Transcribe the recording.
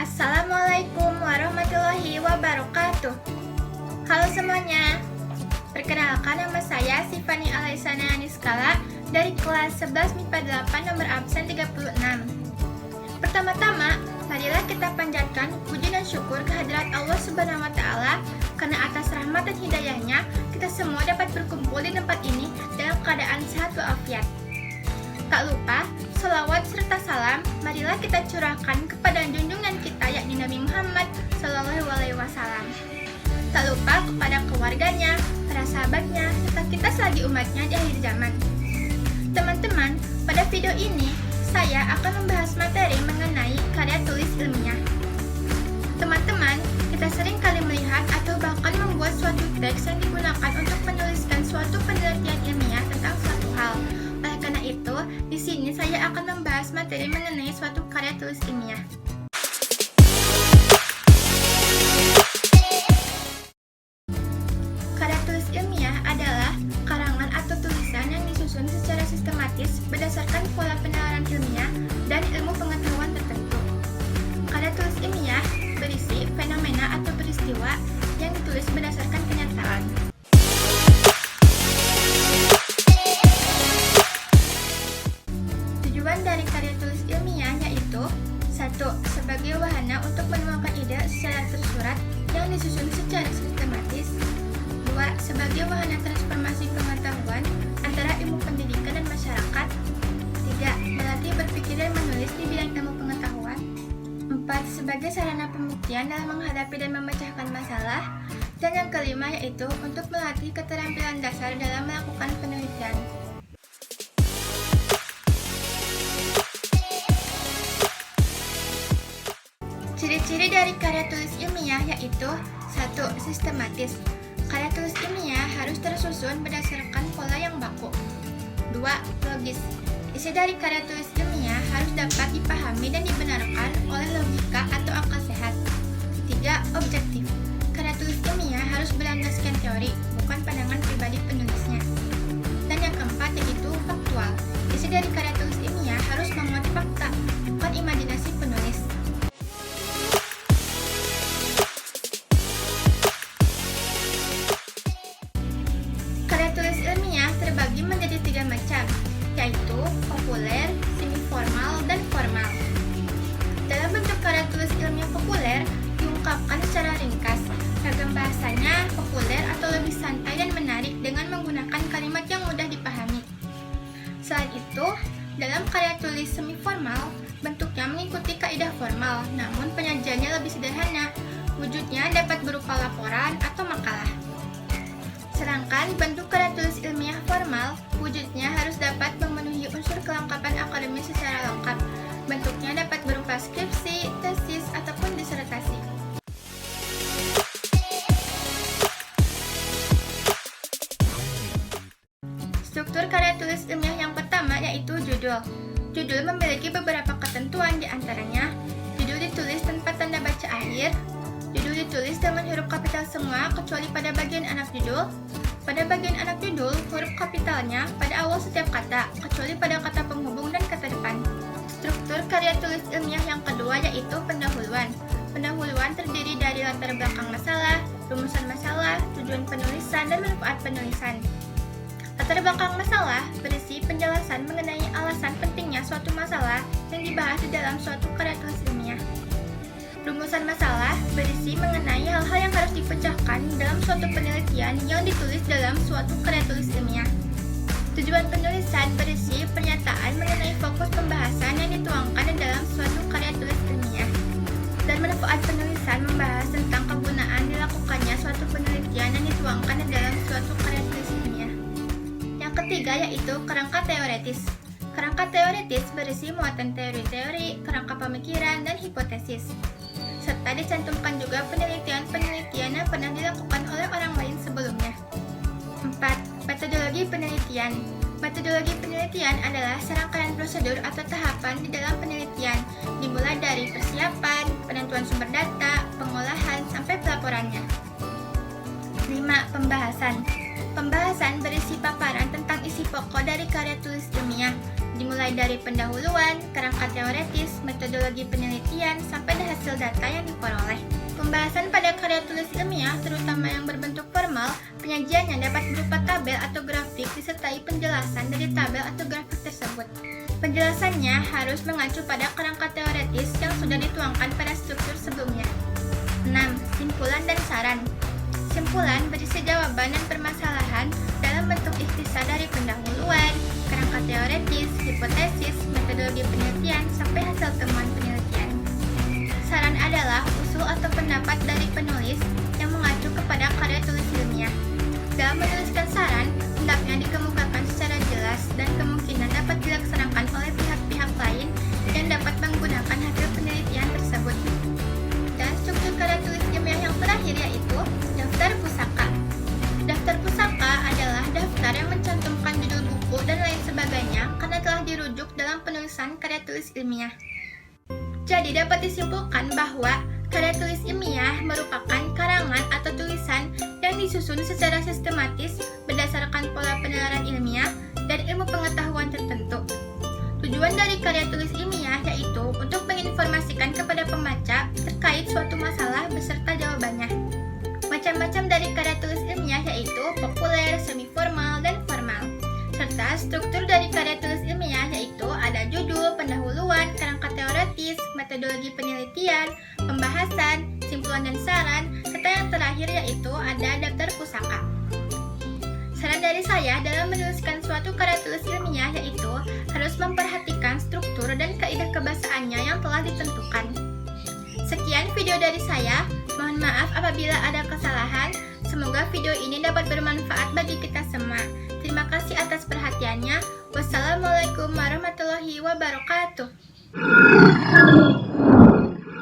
Assalamualaikum warahmatullahi wabarakatuh. Halo semuanya. Perkenalkan, nama saya Sifani Alaisana Aniskala dari kelas 11 MIPA 8 nomor absen 36. Pertama-tama, marilah kita panjatkan puji dan syukur kehadirat Allah Subhanahu wa taala karena atas rahmat dan hidayahnya kita semua dapat berkumpul di tempat ini dalam keadaan sehat walafiat. Tak lupa, salawat serta salam marilah kita curahkan kepada junjungan kita yakni Nabi Muhammad SAW. Tak lupa kepada keluarganya, para sahabatnya, serta kita selagi umatnya di akhir zaman. Teman-teman, pada video ini saya akan membahas materi mengenai karya tulis ilmiah. Teman-teman, kita sering kali melihat atau bahkan membuat suatu teks yang digunakan untuk menuliskan suatu penelitian ilmiah tentang suatu hal. Oleh karena itu, di sini saya akan membahas materi mengenai suatu karya tulis ilmiah. Karya tulis ilmiah adalah karangan atau tulisan yang disusun secara sistematis berdasarkan pola penalaran ilmiah dan ilmu pengetahuan tertentu. Karya tulis ilmiah berisi fenomena atau peristiwa yang ditulis berdasarkan kenyataan. Tujuan dari karya tulis ilmiah yaitu 1. Sebagai wahana untuk menuangkan ide secara tersurat yang disusun secara sistematis. 2. Sebagai wahana transformasi pengetahuan antara ilmu pendidikan dan masyarakat. 3. Melatih berpikir dan menulis di bidang ilmu pengetahuan. 4. Sebagai sarana pembuktian dalam menghadapi dan memecahkan masalah. Dan yang kelima yaitu untuk melatih keterampilan dasar dalam melakukan penelitian. Ciri-ciri dari karya tulis ilmiah yaitu 1. Sistematis. Karya tulis ilmiah harus tersusun berdasarkan pola yang baku. 2. Logis. Isi dari karya tulis ilmiah harus dapat dipahami dan dibenarkan oleh logika atau akal sehat. 3. Objektif. Karya tulis ilmiah harus berlandaskan teori, bukan pandangan pribadi penulisnya. Dan yang keempat yaitu faktual. Isi dari karya tulis ilmiah harus memuat fakta, bukan imajinasi penulis. Karya tulis ilmiah terbagi menjadi 3 macam, yaitu populer, semi-formal, dan formal. Dalam bentuk karya tulis ilmiah populer diungkapkan secara ringkas. Ragam bahasanya populer atau lebih santai dan menarik dengan menggunakan kalimat yang mudah dipahami. Selain itu, dalam karya tulis semi-formal, bentuknya mengikuti kaidah formal, namun penyajiannya lebih sederhana. Wujudnya dapat berupa laporan atau makalah. Sedangkan bentuk karya tulis ilmiah formal, wujudnya harus dapat memenuhi unsur kelengkapan akademis secara lengkap. Bentuknya dapat berupa skripsi, tesis, ataupun disertasi. Struktur karya tulis ilmiah yang pertama yaitu judul. Judul memiliki beberapa ketentuan, di antaranya judul ditulis tanpa tanda baca akhir, judul ditulis dengan huruf kapital semua kecuali pada bagian anak judul. Pada bagian anak judul, huruf kapitalnya pada awal setiap kata, kecuali pada kata penghubung dan kata depan. Struktur karya tulis ilmiah yang kedua yaitu pendahuluan. Pendahuluan terdiri dari latar belakang masalah, rumusan masalah, tujuan penulisan, dan manfaat penulisan. Latar belakang masalah berisi penjelasan mengenai alasan pentingnya suatu masalah yang dibahas di dalam suatu karya tulis ilmiah. Rumusan masalah berisi mengenai hal-hal yang harus dipecahkan dalam suatu penelitian yang ditulis dalam suatu karya tulis ilmiah. Tujuan penulisan berisi pernyataan mengenai fokus pembahasan yang dituangkan di dalam suatu karya tulis ilmiah. Dan manfaat penulisan membahas tentang kegunaan dilakukannya suatu penelitian yang dituangkan di dalam suatu karya tulis ilmiah. Yang ketiga yaitu kerangka teoretis. Kerangka teoretis berisi muatan teori-teori, kerangka pemikiran, dan hipotesis. Serta dicantumkan juga penelitian-penelitian yang pernah dilakukan oleh orang lain sebelumnya. 4. Metodologi penelitian. Metodologi penelitian adalah serangkaian prosedur atau tahapan di dalam penelitian, dimulai dari persiapan, penentuan sumber data, pengolahan, sampai pelaporannya. 5. Pembahasan. Pembahasan berisi paparan tentang isi pokok dari karya tulis ilmiah, dimulai dari pendahuluan, kerangka teoretis, metodologi penelitian, sampai hasil hasil data yang diperoleh. Pembahasan pada karya tulis ilmiah, terutama yang berbentuk formal, penyajiannya dapat berupa tabel atau grafik disertai penjelasan dari tabel atau grafik tersebut. Penjelasannya harus mengacu pada kerangka teoretis yang sudah dituangkan pada struktur sebelumnya. 6. Simpulan dan saran. Simpulan berisi jawaban dan permasalahan dalam bentuk ikhtisar dari pendahuluan, kerangka teoretis, hipotesis, metodologi penelitian, sampai hasil temuan penelitian. Saran adalah usul atau pendapat dari penulis yang mengacu kepada karya tulis ilmiah. Dalam menuliskan saran, hendaknya dikemukakan secara jelas dan kemungkinan dapat dilaksanakan oleh pihak-pihak lain yang dapat menggunakan hasil penelitian tersebut. Dan struktur karya tulis ilmiah yang terakhir yaitu daftar pusaka. Daftar pusaka adalah daftar yang mencantumkan judul buku dan lain sebagainya karena telah dirujuk dalam penulisan karya tulis ilmiah. Jadi dapat disimpulkan bahwa karya tulis ilmiah merupakan karangan atau tulisan yang disusun secara sistematis berdasarkan pola penalaran ilmiah dan ilmu pengetahuan tertentu. Tujuan dari karya tulis ilmiah yaitu untuk menginformasikan kepada pembaca terkait suatu masalah beserta jawabannya. Macam-macam dari karya tulis ilmiah yaitu populer, semi-formal, dan formal. Serta struktur dari karya tulis ilmiah yaitu ada judul, pendahuluan, kerangka teoretis, metodologi penelitian, pembahasan, simpulan dan saran, serta yang terakhir yaitu ada daftar pusaka. Saran dari saya dalam menuliskan suatu karya tulis ilmiah yaitu harus memperhatikan struktur dan kaidah kebahasaannya yang telah ditentukan. Sekian video dari saya, mohon maaf apabila ada kesalahan. Semoga video ini dapat bermanfaat bagi kita semua. Terima kasih atas perhatiannya. Wassalamualaikum warahmatullahi wabarakatuh.